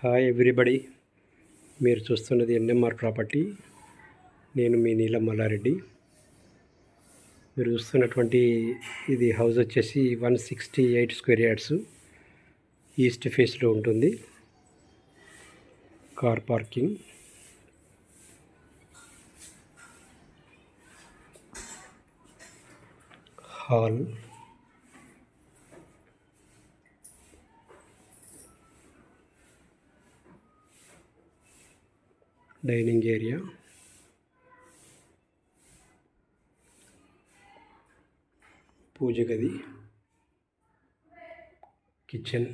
Hi everybody, మీరు చూస్తున్నది NMR property. నేను మీ నీలం మల్లారెడ్డి. మీరు చూస్తున్నటువంటి ఇది హౌస్ వచ్చేసి 168 స్క్వేర్ యార్డ్స్ ఈస్ట్ ఫేస్లో ఉంటుంది. Car parking, hall, dining area, పూజ గది, kitchen,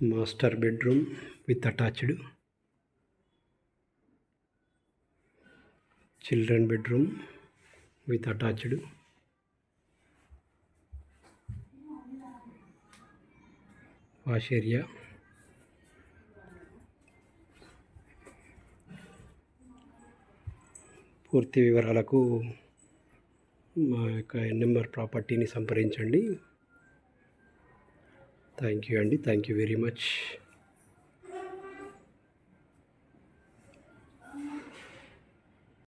master bedroom with attached, children bedroom with attached, wash area, పూర్తి వివరాలకు మా యొక్క ఎన్ఎంఆర్ ప్రాపర్టీని సంప్రదించండి. థ్యాంక్ యూ అండి. Thank you very much.